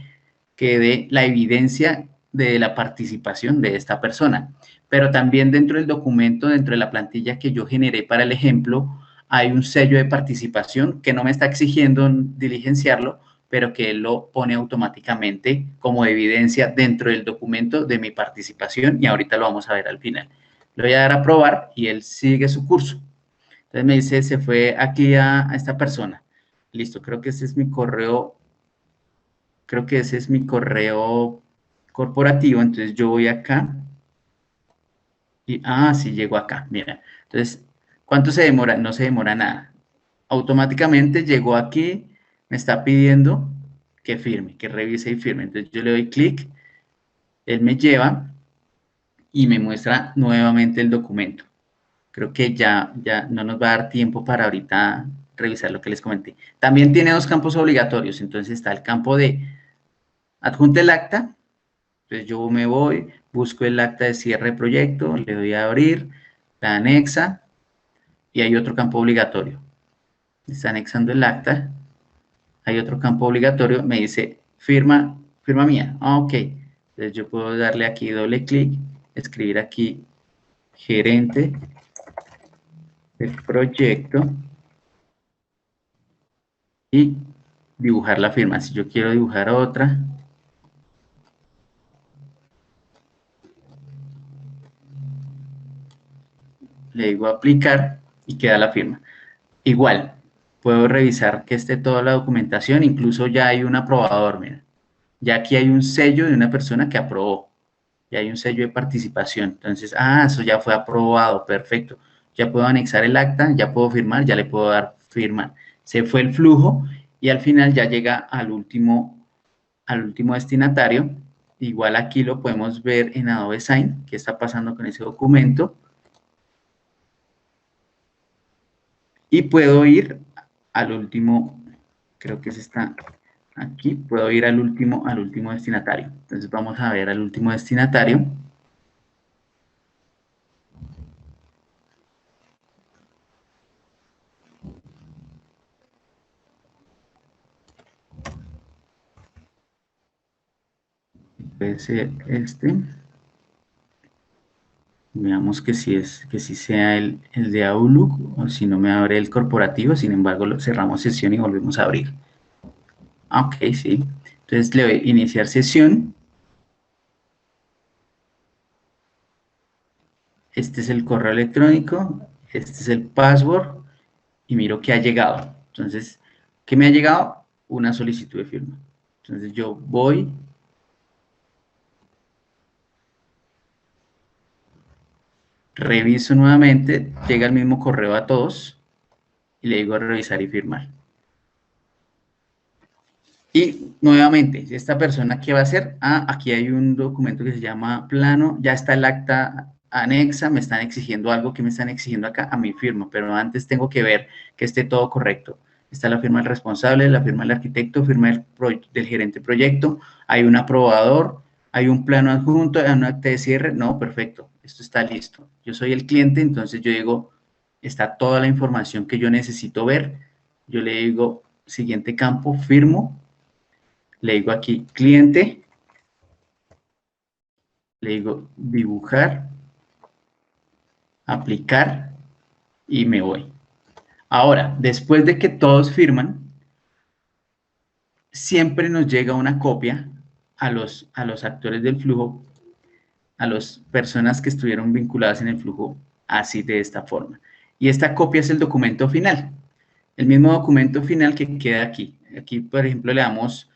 S2: la evidencia de la participación de esta persona. Pero también dentro del documento, dentro de la plantilla que yo generé para el ejemplo, hay un sello de participación que no me está exigiendo diligenciarlo, pero que él lo pone automáticamente como evidencia dentro del documento de mi participación, y ahorita lo vamos a ver al final. Le voy a dar a aprobar y él sigue su curso. Entonces me dice, se fue aquí a esta persona. Listo, creo que ese es mi correo corporativo. Entonces yo voy acá y, sí, llego acá, mira. Entonces, ¿cuánto se demora? No se demora nada. Automáticamente llegó aquí, me está pidiendo que firme, que revise y firme. Entonces yo le doy clic, él me lleva y me muestra nuevamente el documento. Creo que ya no nos va a dar tiempo para ahorita revisar lo que les comenté. También tiene 2 campos obligatorios. Entonces está el campo de adjunte el acta. Entonces yo me voy, busco el acta de cierre de proyecto, le doy a abrir, la anexa y hay otro campo obligatorio. Está anexando el acta, hay otro campo obligatorio, me dice firma mía. Ok. Entonces yo puedo darle aquí doble clic, escribir aquí gerente del proyecto y dibujar la firma. Si yo quiero dibujar otra, le digo aplicar y queda la firma. Igual, puedo revisar que esté toda la documentación, incluso ya hay un aprobador, mira. Ya aquí hay un sello de una persona que aprobó, ya hay un sello de participación. Entonces, eso ya fue aprobado, perfecto. Ya puedo anexar el acta, ya puedo firmar, ya le puedo dar firmar. Se fue el flujo y al final ya llega al último destinatario. Igual aquí lo podemos ver en Adobe Sign, qué está pasando con ese documento. Y puedo ir al último, creo que está aquí, puedo ir al último destinatario. Entonces vamos a ver al último destinatario. Puede ser este. Veamos que sí sea el de Outlook, o si no me abre el corporativo. Sin embargo, cerramos sesión y volvemos a abrir. Ok, sí. Entonces le doy iniciar sesión. Este es el correo electrónico, este es el password y miro que ha llegado. Entonces, ¿qué me ha llegado? Una solicitud de firma. Entonces yo voy, reviso nuevamente, llega el mismo correo a todos y le digo a revisar y firmar. Y nuevamente, esta persona, ¿qué va a hacer? Aquí hay un documento que se llama plano, ya está el acta anexa, me están exigiendo algo. que me están exigiendo acá? A mi firma, pero antes tengo que ver que esté todo correcto. Está la firma del responsable, la firma del arquitecto, firma del gerente de proyecto, hay un aprobador, hay un plano adjunto, hay un acta de cierre. No, perfecto, esto está listo. Yo soy el cliente, entonces yo digo, está toda la información que yo necesito ver. Yo le digo, siguiente campo, firmo, le digo aquí, cliente, le digo, dibujar, aplicar y me voy. Ahora, después de que todos firman, siempre nos llega una copia a los actores del flujo, a las personas que estuvieron vinculadas en el flujo, así de esta forma. Y esta copia es el documento final. El mismo documento final que queda aquí. Aquí, por ejemplo, le damos,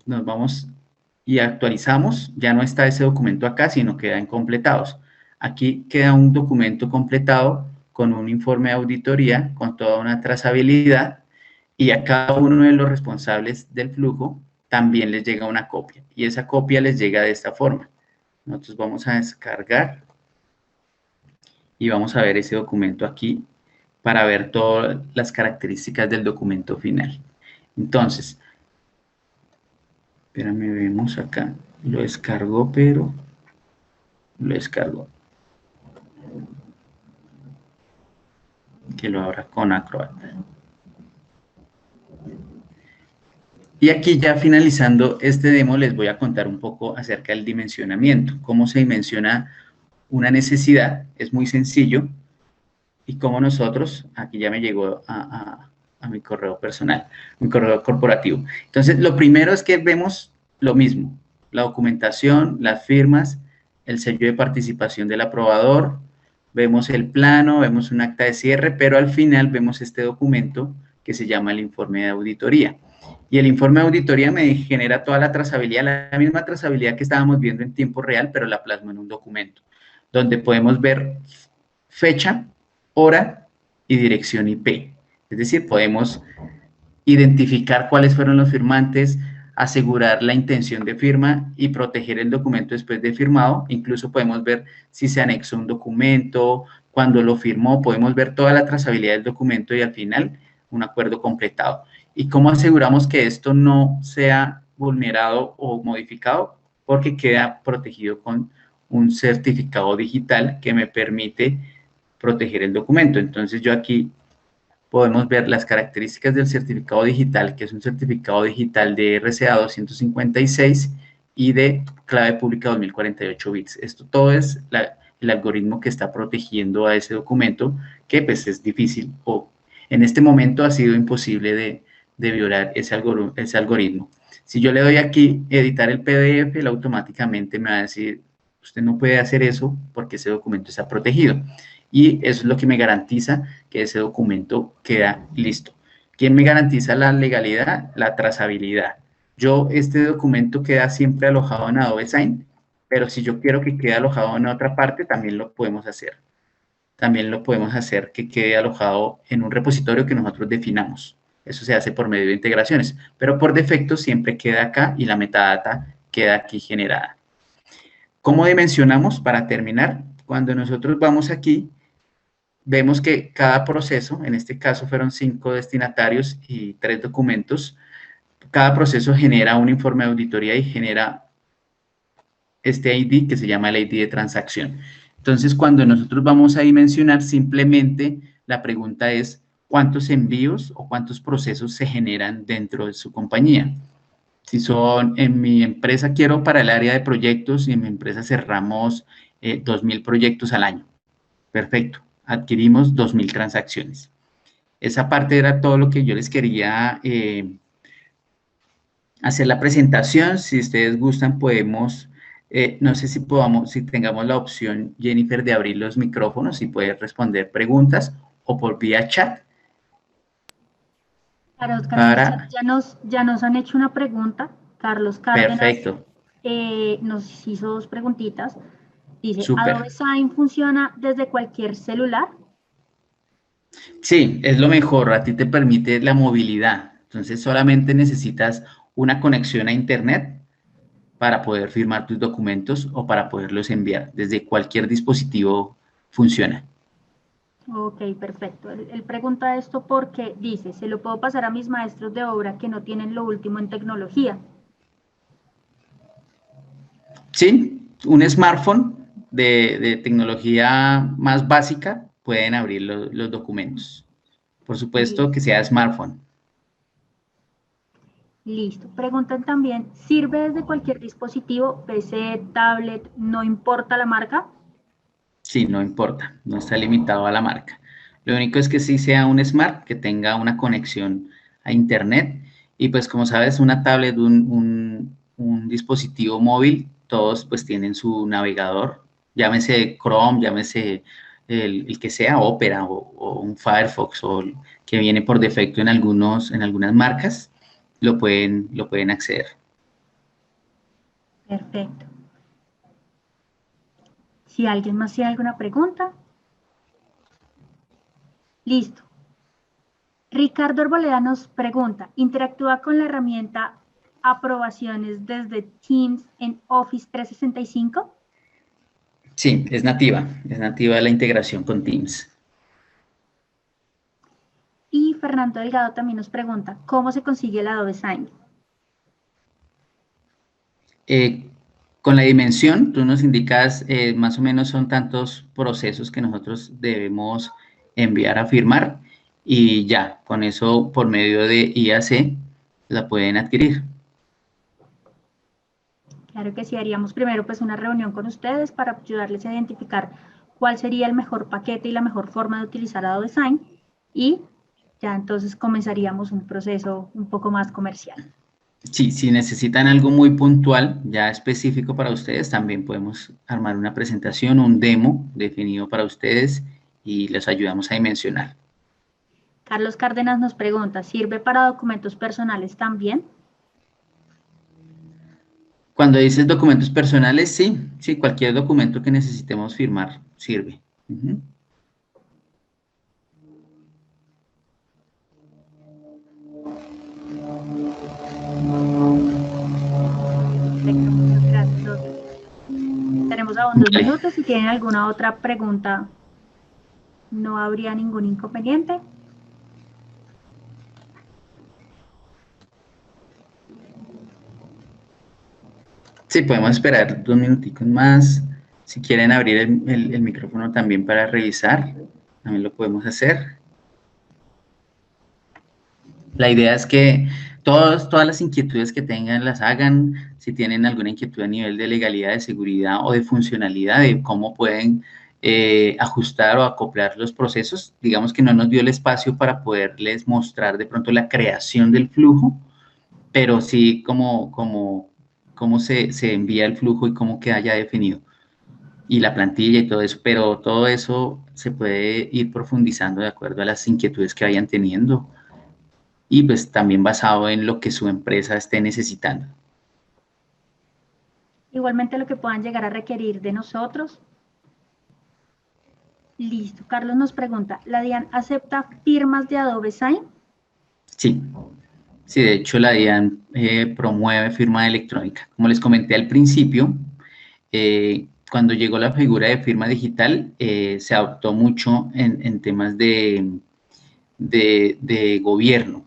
S2: nos vamos y actualizamos. Ya no está ese documento acá, sino queda en completados. Aquí queda un documento completado con un informe de auditoría, con toda una trazabilidad, y a cada uno de los responsables del flujo también les llega una copia, y esa copia les llega de esta forma. Nosotros vamos a descargar y vamos a ver ese documento aquí para ver todas las características del documento final. Entonces, espérame, vemos acá, lo descargó, pero lo descargó. Que lo abra con Acrobat. Y aquí ya finalizando este demo, les voy a contar un poco acerca del dimensionamiento. Cómo se dimensiona una necesidad, es muy sencillo. Y cómo nosotros, aquí ya me llegó a mi correo personal, mi correo corporativo. Entonces, lo primero es que vemos lo mismo, la documentación, las firmas, el sello de participación del aprobador, vemos el plano, vemos un acta de cierre, pero al final vemos este documento que se llama el informe de auditoría. Y el informe de auditoría me genera toda la trazabilidad, la misma trazabilidad que estábamos viendo en tiempo real, pero la plasmo en un documento, donde podemos ver fecha, hora y dirección IP. Es decir, podemos identificar cuáles fueron los firmantes, asegurar la intención de firma y proteger el documento después de firmado. Incluso podemos ver si se anexó un documento, cuando lo firmó, podemos ver toda la trazabilidad del documento y al final un acuerdo completado. ¿Y cómo aseguramos que esto no sea vulnerado o modificado? Porque queda protegido con un certificado digital que me permite proteger el documento. Entonces yo aquí podemos ver las características del certificado digital, que es un certificado digital de RCA 256 y de clave pública 2048 bits. Esto todo es el algoritmo que está protegiendo a ese documento, que pues es difícil o en este momento ha sido imposible de violar ese algoritmo. Si yo le doy aquí editar el PDF, él automáticamente me va a decir, usted no puede hacer eso porque ese documento está protegido. Y eso es lo que me garantiza que ese documento queda listo. ¿Quién me garantiza la legalidad? La trazabilidad. Este documento queda siempre alojado en Adobe Sign, pero si yo quiero que quede alojado en otra parte, también lo podemos hacer. También lo podemos hacer que quede alojado en un repositorio que nosotros definamos. Eso se hace por medio de integraciones, pero por defecto siempre queda acá y la metadata queda aquí generada. ¿Cómo dimensionamos? Para terminar, cuando nosotros vamos aquí, vemos que cada proceso, en este caso fueron 5 destinatarios y 3 documentos, cada proceso genera un informe de auditoría y genera este ID que se llama el ID de transacción. Entonces, cuando nosotros vamos a dimensionar, simplemente la pregunta es cuántos envíos o cuántos procesos se generan dentro de su compañía. Si son, en mi empresa quiero para el área de proyectos y en mi empresa cerramos 2.000 proyectos al año. Perfecto, adquirimos 2.000 transacciones. Esa parte era todo lo que yo les quería hacer la presentación. Si ustedes gustan, podemos, no sé si tengamos la opción, Jennifer, de abrir los micrófonos y poder responder preguntas o por vía chat.
S1: Para Oscar, en el chat ya nos han hecho una pregunta. Carlos Cárdenas
S2: Perfecto.
S1: Nos hizo 2 preguntitas. Dice,
S2: Súper.
S1: ¿Adobe Sign funciona desde cualquier celular?
S2: Sí, es lo mejor. A ti te permite la movilidad. Entonces, solamente necesitas una conexión a Internet para poder firmar tus documentos o para poderlos enviar. Desde cualquier dispositivo funciona.
S1: Ok, perfecto. Él pregunta esto porque dice, ¿se lo puedo pasar a mis maestros de obra que no tienen lo último en tecnología?
S2: Sí, un smartphone de tecnología más básica pueden abrir los documentos. Por supuesto que
S1: Listo.
S2: sea smartphone.
S1: Listo. Preguntan también, ¿sirve desde cualquier dispositivo, PC, tablet, no importa la marca?
S2: Sí, no importa, no está limitado a la marca. Lo único es que sí sea un smart, que tenga una conexión a internet y pues como sabes, una tablet, un dispositivo móvil, todos pues tienen su navegador, llámese Chrome, llámese el que sea, Opera o un Firefox o el que viene por defecto en algunas marcas, lo pueden acceder.
S1: Perfecto. Si alguien más tiene alguna pregunta. Listo. Ricardo Arboleda nos pregunta, ¿interactúa con la herramienta aprobaciones desde Teams en Office 365?
S2: Sí, es nativa la integración con Teams.
S1: Y Fernando Delgado también nos pregunta, ¿cómo se consigue el Adobe Sign?
S2: Con la dimensión, tú nos indicas más o menos son tantos procesos que nosotros debemos enviar a firmar y ya, con eso por medio de IAC la pueden adquirir.
S1: Claro que sí, haríamos primero pues una reunión con ustedes para ayudarles a identificar cuál sería el mejor paquete y la mejor forma de utilizar Adobe Sign y ya entonces comenzaríamos un proceso un poco más comercial.
S2: Sí, si necesitan algo muy puntual, ya específico para ustedes, también podemos armar una presentación, un demo definido para ustedes y les ayudamos a dimensionar.
S1: Carlos Cárdenas nos pregunta, ¿sirve para documentos personales también?
S2: Cuando dices documentos personales, sí, cualquier documento que necesitemos firmar sirve. Ujú.
S1: Perfecto, muchas gracias, Oscar. Tenemos aún 2
S2: Vale.
S1: minutos. Si tienen alguna otra pregunta, no habría ningún inconveniente.
S2: Sí, podemos esperar 2 minuticos más. Si quieren abrir el micrófono también para revisar, también lo podemos hacer. La idea es que todas las inquietudes que tengan las hagan. Si tienen alguna inquietud a nivel de legalidad, de seguridad o de funcionalidad, de cómo pueden ajustar o acoplar los procesos, digamos que no nos dio el espacio para poderles mostrar de pronto la creación del flujo, pero sí cómo se envía el flujo y cómo queda ya definido. Y la plantilla y todo eso, pero todo eso se puede ir profundizando de acuerdo a las inquietudes que vayan teniendo y pues también basado en lo que su empresa esté necesitando.
S1: Igualmente lo que puedan llegar a requerir de nosotros. Listo. Carlos nos pregunta, ¿la DIAN acepta firmas de Adobe Sign?
S2: Sí, sí, de hecho la DIAN promueve firma electrónica. Como les comenté al principio, cuando llegó la figura de firma digital, se adoptó mucho en temas de gobierno,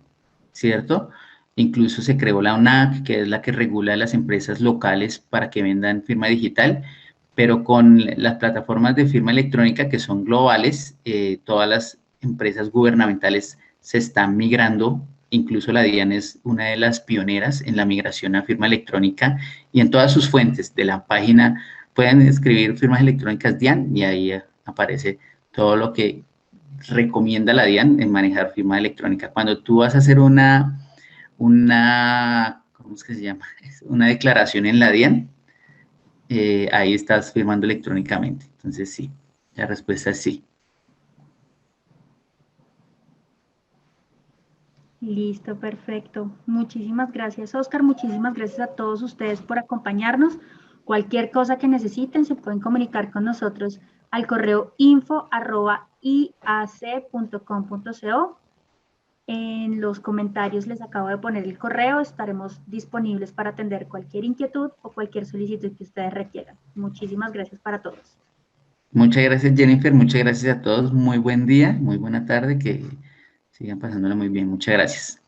S2: ¿cierto? Incluso se creó la ONAC, que es la que regula a las empresas locales para que vendan firma digital, pero con las plataformas de firma electrónica que son globales, todas las empresas gubernamentales se están migrando, incluso la DIAN es una de las pioneras en la migración a firma electrónica y en todas sus fuentes de la página pueden escribir firmas electrónicas DIAN y ahí aparece todo lo que recomienda la DIAN en manejar firma electrónica. Cuando tú vas a hacer ¿cómo es que se llama? Una declaración en la DIAN, ahí estás firmando electrónicamente. Entonces, sí, la respuesta es sí.
S1: Listo, perfecto. Muchísimas gracias, Oscar. Muchísimas gracias a todos ustedes por acompañarnos. Cualquier cosa que necesiten se pueden comunicar con nosotros al correo info@iac.com.co. En los comentarios les acabo de poner el correo, estaremos disponibles para atender cualquier inquietud o cualquier solicitud que ustedes requieran. Muchísimas gracias para todos.
S2: Muchas gracias, Jennifer. Muchas gracias a todos. Muy buen día, muy buena tarde. Que sigan pasándola muy bien. Muchas gracias.